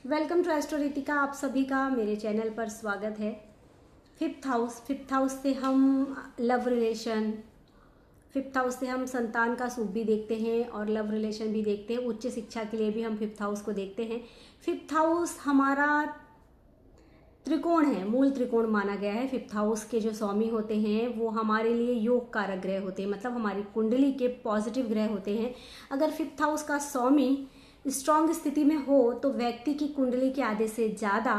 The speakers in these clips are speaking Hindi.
Welcome to astro Ritika. आप सभी का मेरे चैनल पर स्वागत है। फिफ्थ हाउस से हम लव रिलेशन, फिफ्थ हाउस से हम संतान का सुख भी देखते हैं और लव रिलेशन भी देखते हैं। उच्च शिक्षा के लिए भी हम फिफ्थ हाउस को देखते हैं। फिफ्थ हाउस हमारा त्रिकोण है, मूल त्रिकोण माना गया है। फिफ्थ हाउस के जो स्वामी होते हैं वो हमारे लिए योग कारक ग्रह होते हैं, मतलब हमारी कुंडली के पॉजिटिव ग्रह होते हैं। अगर फिफ्थ हाउस का स्वामी स्ट्रांग स्थिति में हो तो व्यक्ति की कुंडली के आधे से ज़्यादा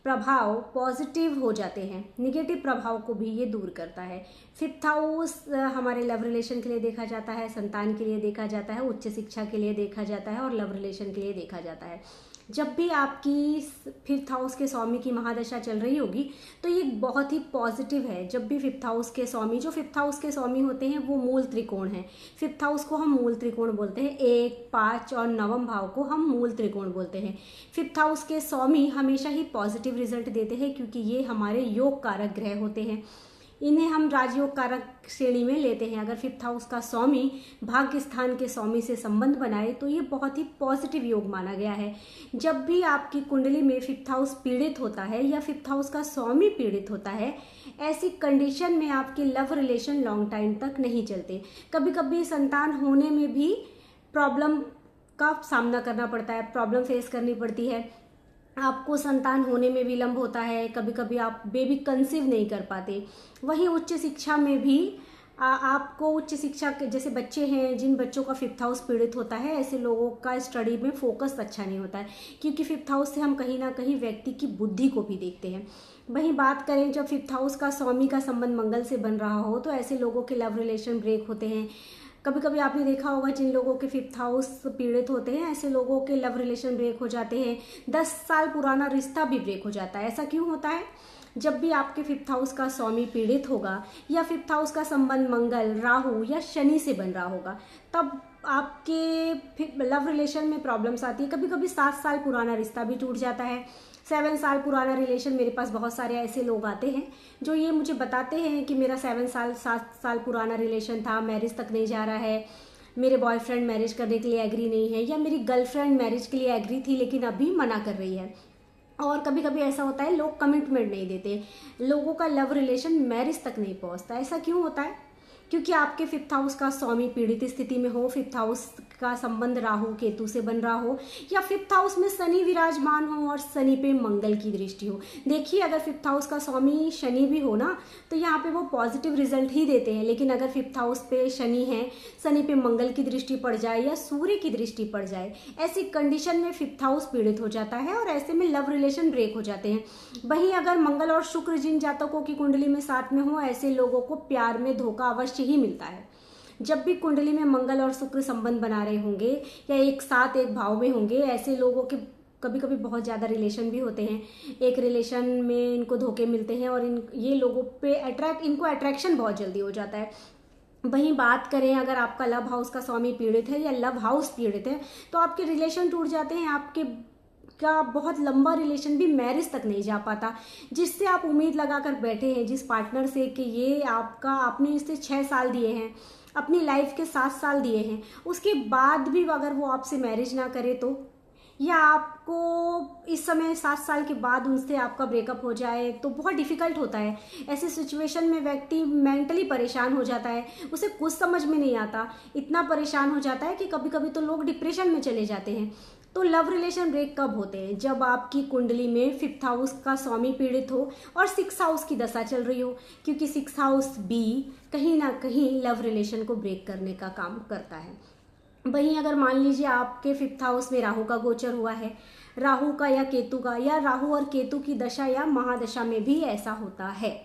प्रभाव पॉजिटिव हो जाते हैं। निगेटिव प्रभाव को भी ये दूर करता है। फिफ्थ हाउस हमारे लव रिलेशन के लिए देखा जाता है, संतान के लिए देखा जाता है, उच्च शिक्षा के लिए देखा जाता है और लव रिलेशन के लिए देखा जाता है। जब भी आपकी फिफ्थ हाउस के स्वामी की महादशा चल रही होगी तो ये बहुत ही पॉजिटिव है। जब भी फिफ्थ हाउस के स्वामी, जो फिफ्थ हाउस के स्वामी होते हैं वो मूल त्रिकोण है। फिफ्थ हाउस को हम मूल त्रिकोण बोलते हैं। 1, 5 और 9वें भाव को हम मूल त्रिकोण बोलते हैं। फिफ्थ हाउस के स्वामी हमेशा ही पॉजिटिव रिजल्ट देते हैं क्योंकि ये हमारे योग कारक ग्रह होते हैं। इन्हें हम राजयोग कारक श्रेणी में लेते हैं। अगर फिफ्थ हाउस का स्वामी भाग्य स्थान के स्वामी से संबंध बनाए तो ये बहुत ही पॉजिटिव योग माना गया है। जब भी आपकी कुंडली में फिफ्थ हाउस पीड़ित होता है या फिफ्थ हाउस का स्वामी पीड़ित होता है, ऐसी कंडीशन में आपके लव रिलेशन लॉन्ग टाइम तक नहीं चलते। कभी कभी संतान होने में भी प्रॉब्लम का सामना करना पड़ता है, प्रॉब्लम फेस करनी पड़ती है। आपको संतान होने में विलंब होता है, कभी कभी आप बेबी कंसीव नहीं कर पाते। वहीं उच्च शिक्षा में भी आपको उच्च शिक्षा के जैसे बच्चे हैं, जिन बच्चों का फिफ्थ हाउस पीड़ित होता है, ऐसे लोगों का स्टडी में फोकस अच्छा नहीं होता है क्योंकि फिफ्थ हाउस से हम कहीं ना कहीं व्यक्ति की बुद्धि को भी देखते हैं। वहीं बात करें जब फिफ्थ हाउस का स्वामी का संबंध मंगल से बन रहा हो तो ऐसे लोगों के लव रिलेशन ब्रेक होते हैं। कभी कभी आपने देखा होगा जिन लोगों के फिफ्थ हाउस पीड़ित होते हैं ऐसे लोगों के लव रिलेशन ब्रेक हो जाते हैं। 10 साल पुराना रिश्ता भी ब्रेक हो जाता है। ऐसा क्यों होता है? जब भी आपके फिफ्थ हाउस का स्वामी पीड़ित होगा या फिफ्थ हाउस का संबंध मंगल, राहु या शनि से बन रहा होगा तब आपके लव रिलेशन में प्रॉब्लम्स आती है। कभी कभी 7 साल पुराना रिश्ता भी टूट जाता है। 7 साल पुराना रिलेशन, मेरे पास बहुत सारे ऐसे लोग आते हैं जो ये मुझे बताते हैं कि मेरा 7 साल पुराना रिलेशन था, मैरिज तक नहीं जा रहा है, मेरे बॉयफ्रेंड मैरिज करने के लिए एग्री नहीं है, या मेरी गर्लफ्रेंड मैरिज के लिए एग्री थी लेकिन अभी मना कर रही है। और कभी कभी ऐसा होता है लोग कमिटमेंट नहीं देते, लोगों का लव रिलेशन मैरिज तक नहीं पहुंचता। ऐसा क्यों होता है? क्योंकि आपके फिफ्थ हाउस का स्वामी पीड़ित स्थिति में हो, फिफ्थ हाउस का संबंध राहु केतु से बन रहा हो, या फिफ्थ हाउस में शनि विराजमान हो और शनि पे मंगल की दृष्टि हो। देखिए, अगर फिफ्थ हाउस का स्वामी शनि भी हो ना तो यहाँ पे वो पॉजिटिव रिजल्ट ही देते हैं। लेकिन अगर फिफ्थ हाउस पे शनि है, शनि पे मंगल की दृष्टि पड़ जाए या सूर्य की दृष्टि पड़ जाए, ऐसी कंडीशन में फिफ्थ हाउस पीड़ित हो जाता है और ऐसे में लव रिलेशन ब्रेक हो जाते हैं। वहीं अगर मंगल और शुक्र जिन जातकों की कुंडली में साथ में हो, ऐसे लोगों को प्यार में धोखा अवश्य ही मिलता है। जब भी कुंडली में मंगल और शुक्र संबंध बना रहे होंगे या एक साथ एक भाव में होंगे, ऐसे लोगों के कभी कभी बहुत ज़्यादा रिलेशन भी होते हैं। एक रिलेशन में इनको धोखे मिलते हैं और ये लोगों पे इनको अट्रैक्शन बहुत जल्दी हो जाता है। वहीं बात करें अगर आपका लव हाउस का स्वामी पीड़ित है या लव हाउस पीड़ित है तो आपके रिलेशन टूट जाते हैं। आपके का बहुत लंबा रिलेशन भी मैरिज तक नहीं जा पाता। जिससे आप उम्मीद लगाकर बैठे हैं, जिस पार्टनर से कि ये आपने इससे 6 साल दिए हैं, अपनी लाइफ के 7 साल दिए हैं, उसके बाद भी अगर वो आपसे मैरिज ना करे तो, या आपको इस समय 7 साल के बाद उनसे आपका ब्रेकअप हो जाए तो बहुत डिफिकल्ट होता है। ऐसी सिचुएशन में व्यक्ति मेंटली परेशान हो जाता है, उसे कुछ समझ में नहीं आता, इतना परेशान हो जाता है कि कभी कभी तो लोग डिप्रेशन में चले जाते हैं। तो लव रिलेशन ब्रेक कब होते हैं? जब आपकी कुंडली में फिफ्थ हाउस का स्वामी पीड़ित हो और 6 हाउस की दशा चल रही हो, क्योंकि 6 हाउस भी कहीं ना कहीं लव रिलेशन को ब्रेक करने का काम करता है। वहीं अगर मान लीजिए आपके फिफ्थ हाउस में राहु का गोचर हुआ है, राहु का या केतु का, या राहु और केतु की दशा या महादशा में भी ऐसा होता है।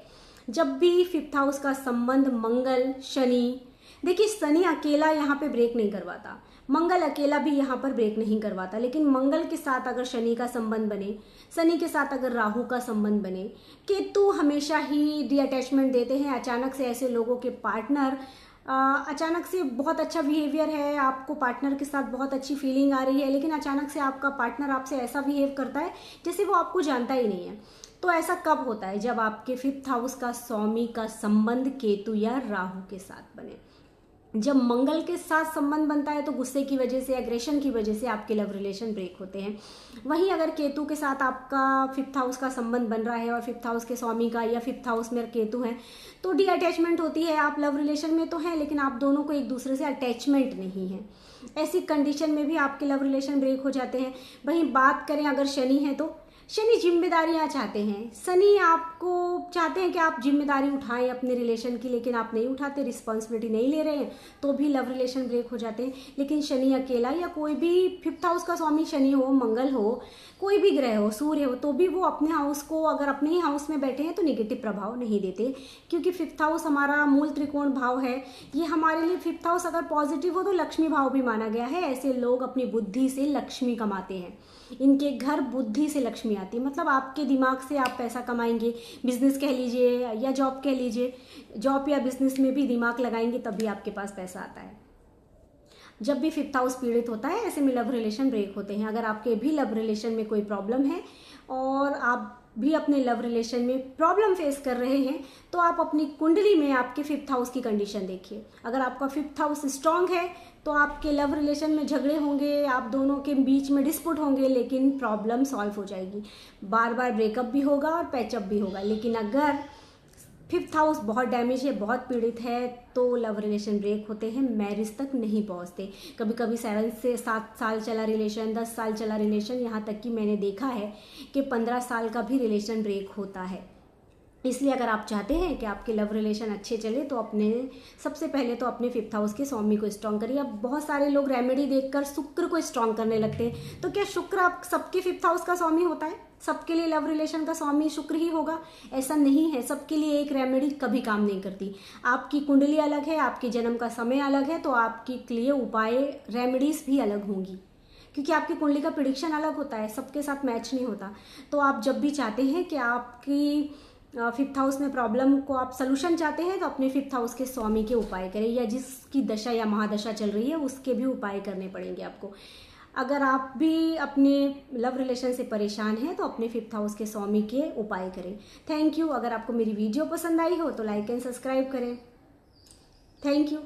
जब भी फिफ्थ हाउस का संबंध मंगल शनि, देखिए शनि अकेला यहाँ पे ब्रेक नहीं करवाता, मंगल अकेला भी यहाँ पर ब्रेक नहीं करवाता, लेकिन मंगल के साथ अगर शनि का संबंध बने, शनि के साथ अगर राहु का संबंध बने, केतु हमेशा ही डीअटैचमेंट देते हैं। अचानक से ऐसे लोगों के पार्टनर अचानक से बहुत अच्छा बिहेवियर है, आपको पार्टनर के साथ बहुत अच्छी फीलिंग आ रही है, लेकिन अचानक से आपका पार्टनर आपसे ऐसा बिहेव करता है जैसे वो आपको जानता ही नहीं है। तो ऐसा कब होता है? जब आपके फिफ्थ हाउस का स्वामी का संबंध केतु या राहु के साथ बने। जब मंगल के साथ संबंध बनता है तो गुस्से की वजह से, एग्रेशन की वजह से आपके लव रिलेशन ब्रेक होते हैं। वहीं अगर केतु के साथ आपका 5th हाउस का संबंध बन रहा है और 5th हाउस के स्वामी का या 5th हाउस में केतु है तो डी अटैचमेंट होती है। आप लव रिलेशन में तो हैं लेकिन आप दोनों को एक दूसरे से अटैचमेंट नहीं है। ऐसी कंडीशन में भी आपके लव रिलेशन ब्रेक हो जाते हैं। वहीं बात करें अगर शनि है तो शनि जिम्मेदारियां चाहते हैं। शनि आपको चाहते हैं कि आप जिम्मेदारी उठाएं अपने रिलेशन की, लेकिन आप नहीं उठाते, रिस्पॉन्सिबिलिटी नहीं ले रहे हैं, तो भी लव रिलेशन ब्रेक हो जाते हैं। लेकिन शनि अकेला या कोई भी 5th हाउस का स्वामी शनि हो, मंगल हो, कोई भी ग्रह हो, सूर्य हो, तो भी वो अपने हाउस को अगर अपने ही हाउस में बैठे हैं तो नेगेटिव प्रभाव नहीं देते, क्योंकि 5th हाउस हमारा मूल त्रिकोण भाव है। ये हमारे लिए 5th हाउस अगर पॉजिटिव हो तो लक्ष्मी भाव भी माना गया है। ऐसे लोग अपनी बुद्धि से लक्ष्मी कमाते हैं। इनके घर बुद्धि से लक्ष्मी आती है, मतलब आपके दिमाग से आप पैसा कमाएंगे। बिजनेस कह लीजिए या जॉब कह लीजिए, जॉब या बिजनेस में भी दिमाग लगाएंगे तभी आपके पास पैसा आता है। जब भी 5th हाउस पीड़ित होता है ऐसे में लव रिलेशन ब्रेक होते हैं। अगर आपके भी लव रिलेशन में कोई प्रॉब्लम है और आप भी अपने लव रिलेशन में प्रॉब्लम फेस कर रहे हैं तो आप अपनी कुंडली में आपके 5th हाउस की कंडीशन देखिए। अगर आपका 5th हाउस स्ट्रांग है तो आपके लव रिलेशन में झगड़े होंगे, आप दोनों के बीच में डिस्प्यूट होंगे, लेकिन प्रॉब्लम सॉल्व हो जाएगी। बार बार ब्रेकअप भी होगा और पैचअप भी होगा। लेकिन अगर 5th हाउस बहुत डैमेज है, बहुत पीड़ित है, तो लव रिलेशन ब्रेक होते हैं, मैरिज तक नहीं पहुंचते। कभी कभी 7 से 7 साल चला रिलेशन, 10 साल चला रिलेशन, यहाँ तक कि मैंने देखा है कि 15 साल का भी रिलेशन ब्रेक होता है। इसलिए अगर आप चाहते हैं कि आपके लव रिलेशन अच्छे चले तो सबसे पहले तो अपने 5th हाउस के स्वामी को स्ट्रांग करिए। अब बहुत सारे लोग रेमेडी देखकर शुक्र को स्ट्रांग करने लगते हैं, तो क्या शुक्र आप सबके 5th हाउस का स्वामी होता है? सबके लिए लव रिलेशन का स्वामी शुक्र ही होगा? ऐसा नहीं है। सबके लिए एक रेमेडी कभी काम नहीं करती। आपकी कुंडली अलग है, आपके जन्म का समय अलग है, तो आपके लिए उपाय रेमेडीज भी अलग होंगी, क्योंकि आपकी कुंडली का प्रेडिक्शन अलग होता है, सबके साथ मैच नहीं होता। तो आप जब भी चाहते हैं कि आपकी 5th हाउस में प्रॉब्लम को आप सलूशन चाहते हैं तो अपने 5th हाउस के स्वामी के उपाय करें, या जिसकी दशा या महादशा चल रही है उसके भी उपाय करने पड़ेंगे आपको। अगर आप भी अपने लव रिलेशन से परेशान हैं तो अपने 5th हाउस के स्वामी के उपाय करें। Thank you. अगर आपको मेरी वीडियो पसंद आई हो तो लाइक एंड सब्सक्राइब करें। Thank you.